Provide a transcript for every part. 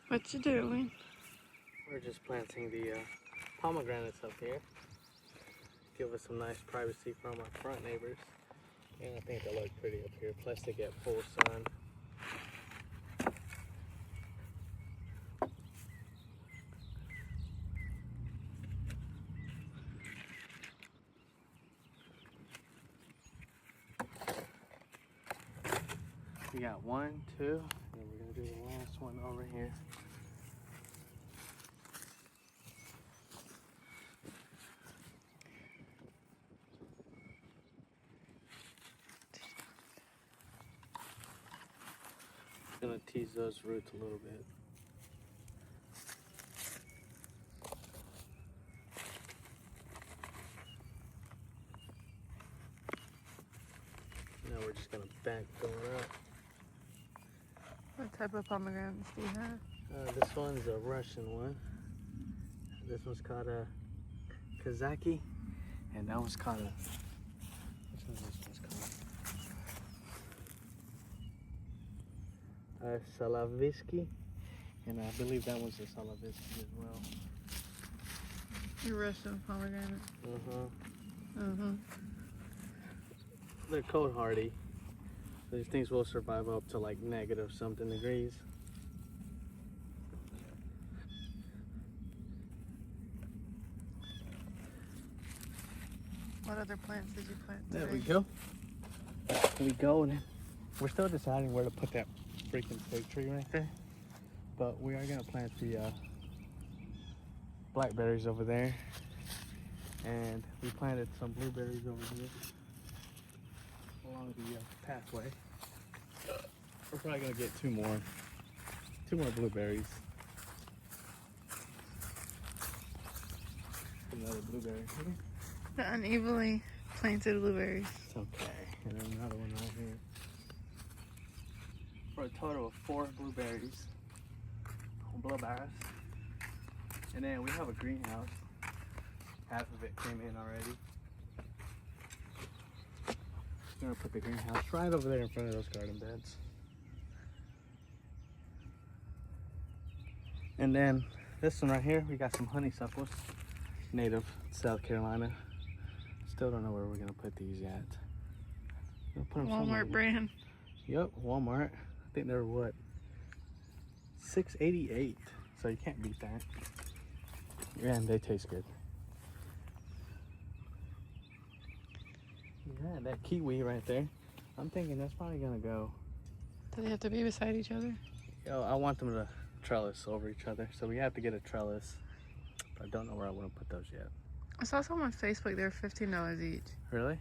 What you doing? We're just planting the pomegranates up here. Give us some nice privacy from our front neighbors. And I think they look pretty up here. Plus they get full sun. We got 1, 2, and we're gonna do the last one over here. Gonna tease those roots a little bit. Now we're just gonna back going up. What type of pomegranates do you have? This one's a Russian one. This one's called a Kazaki, and that one's called a. Which one this one's called? Salavisky, and I believe that one's a Salavisky as well. Your Russian pomegranate. They're cold hardy. These things will survive up to like negative something degrees. What other plants did you plant today? There we go. We go, and we're still deciding where to put that freaking fig tree right there. But we are gonna plant the blackberries over there, and we planted some blueberries over here along the pathway. We're probably gonna get two more blueberries. Another blueberry. The unevenly planted blueberries. It's okay. And then another one right here. For a total of 4 blueberries. Blueberries. And then we have a greenhouse. Half of it came in already. We're gonna put the greenhouse right over there in front of those garden beds. And then this one right here, we got some honeysuckles, native South Carolina. Still don't know where we're gonna put these yet. We'll put them somewhere. Walmart brand. Yep, Walmart. I think they're what? $6.88. So you can't beat that. And they taste good. Yeah, that kiwi right there. I'm thinking that's probably gonna go. Do they have to be beside each other? Yo, I want them to trellis over each other, so we have to get a trellis. But I don't know where I want to put those yet. I saw some on Facebook. They're $15 each. Really?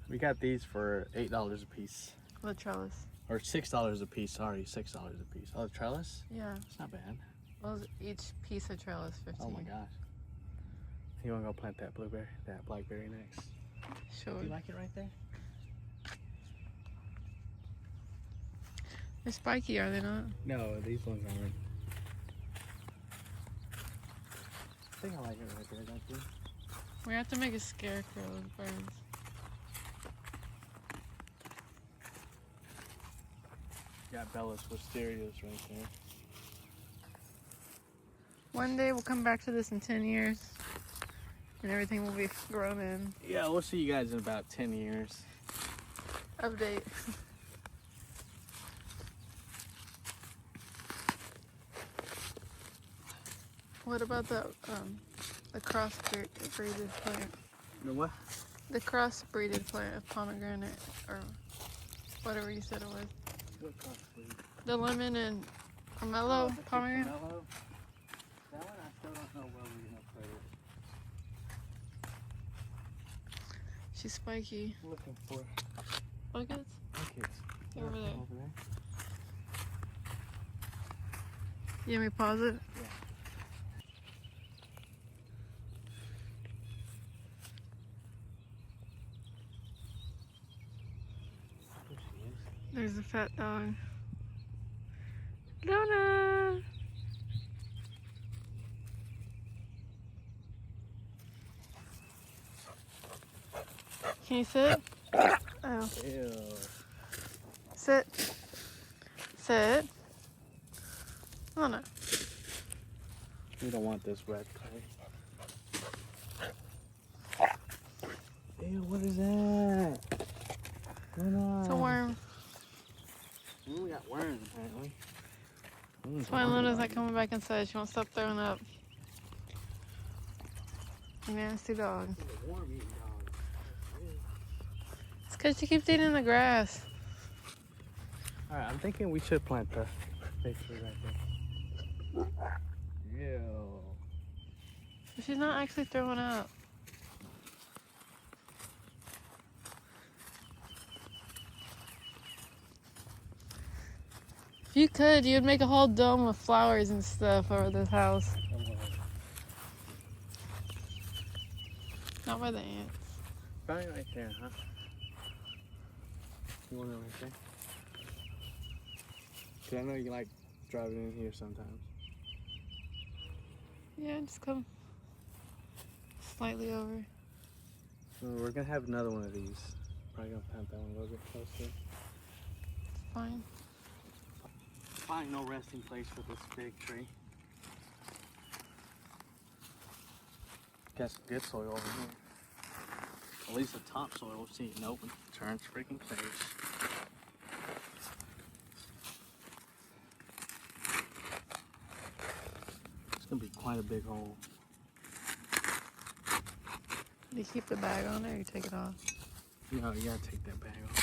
We got these for $8 a piece. The trellis. Or $6 a piece. Sorry, $6 a piece. Oh, the trellis? Yeah. It's not bad. Well, each piece of trellis 15. Oh my gosh. You want to go plant that blackberry next? Sure. Do you like it right there? They're spiky, are they not? No, these ones aren't. I think I like it right there, don't you? We have to make a scarecrow of birds. Got Bella's wisterias right there. One day we'll come back to this in 10 years and everything will be grown in. Yeah, we'll see you guys in about 10 years. Update. What about the cross-breeded plant? The what? The cross-breeded plant of pomegranate, or whatever you said it was. What crossbreed? The lemon and pomelo pomegranate. Citromelo? That one I still don't know where we're gonna put it. She's spiky. Looking for Buckets? buckets. Over there. Over there. You want me to pause it? Yeah. There she is. There's a fat dog. Luna! Can you sit? Oh. Ew. Sit. Sit. Luna. We don't want this red clay. Ew, what is that? It's a worm. We got worms apparently. That's why Luna's not coming back inside. She won't stop throwing up. Nasty dog. It's a worm eating dog. It's because she keeps eating the grass. Alright, I'm thinking we should plant the fig tree right there. Ew. But she's not actually throwing up. If you could, you'd make a whole dome of flowers and stuff over this house. Not by the ants. Probably right there, huh? You want it right there? Cause I know you like driving in here sometimes. Yeah, just come slightly over. So we're gonna have another one of these. Probably gonna plant that one a little bit closer. It's fine. Find no resting place for this big tree. Got some good soil over here. At least the topsoil, we'll see. Nope, it turns freaking clears. It's gonna be quite a big hole. Do you keep the bag on there or you take it off? No, you gotta take that bag off.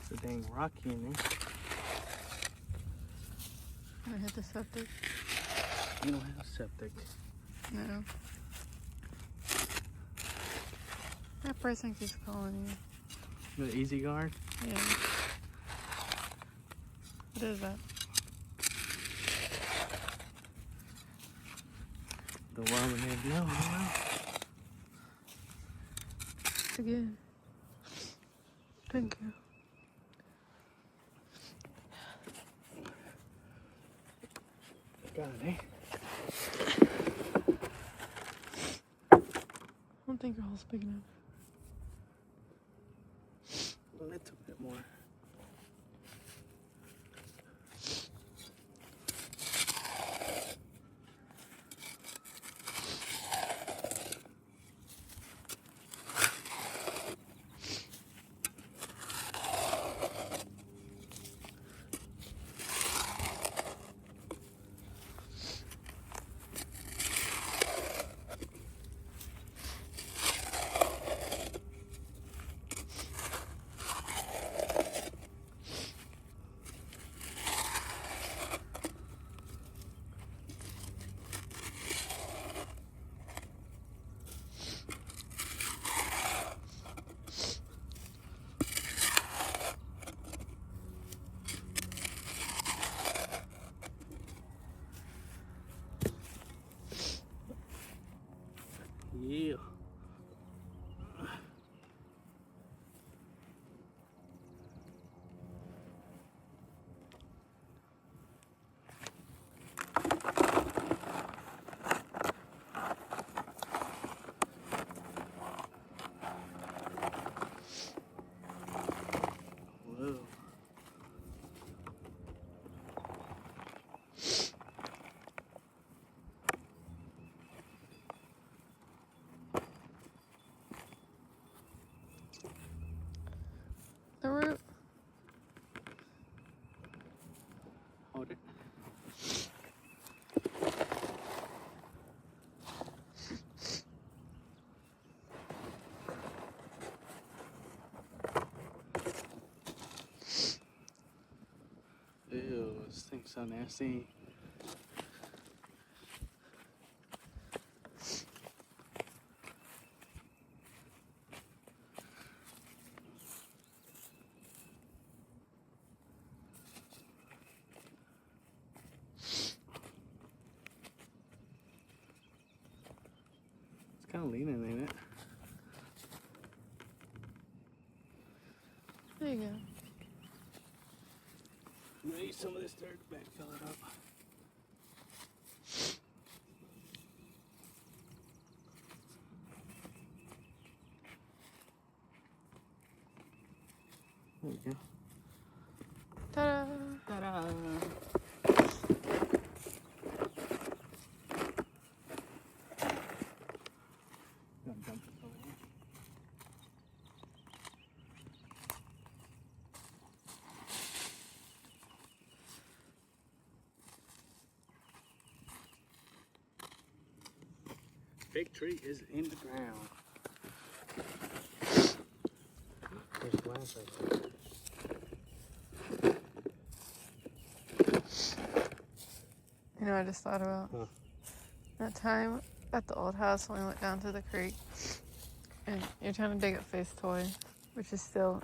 It's a dang rocky in there. Gonna hit the septic? You don't have septic. No. That person keeps calling you. The Easy Guard? Yeah. What is that? The woman is no. It's good. Thank you. Got it, eh? I don't think your hole's big enough. A little bit more. Yeah. Whoa. The root. Hold it. Ew, this thing's so nasty. It's kind of leaning, ain't it? There you go. I'm gonna use some of this dirt to backfill it up. big tree is in the ground. There's glass right there. You know, I just thought about that time at the old house when we went down to the creek, and you're trying to dig up Faith's toy, which is still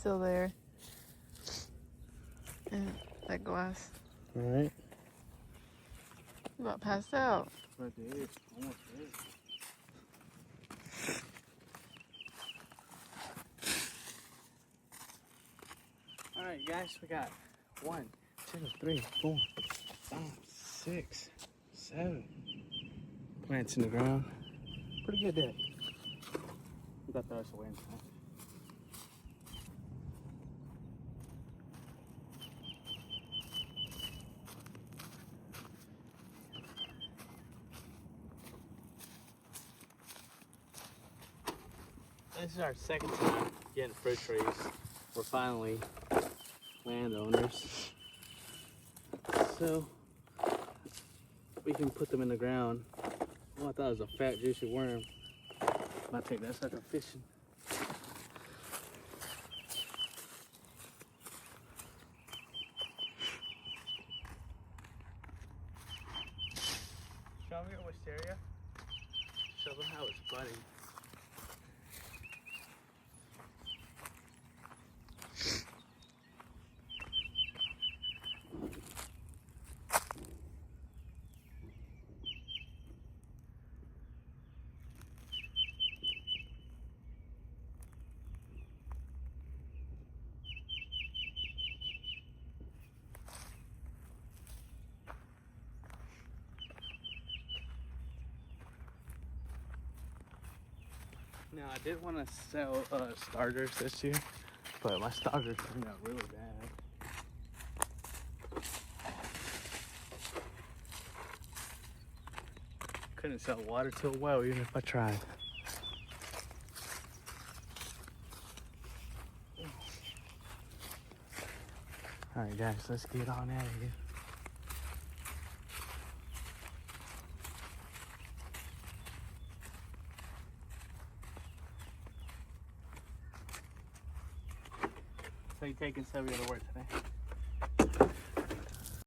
there, and that glass. All right. You about passed out. I did. Almost did. All right, guys, we got 1, 2, 3, 4, 5, 6, 7 plants in the ground. Pretty good day. We got the rest away in time. This is our second time getting fruit trees. We're finally landowners, so we can put them in the ground. Oh, I thought it was a fat, juicy worm. I take that sucker fishing. Show me your wisteria. Show them how it's budding. Now, I did want to sell starters this year, but my starters turned out really bad. Couldn't sell water to a well even if I tried. Alright guys, let's get on out of here. So you taking Sylvia to work today?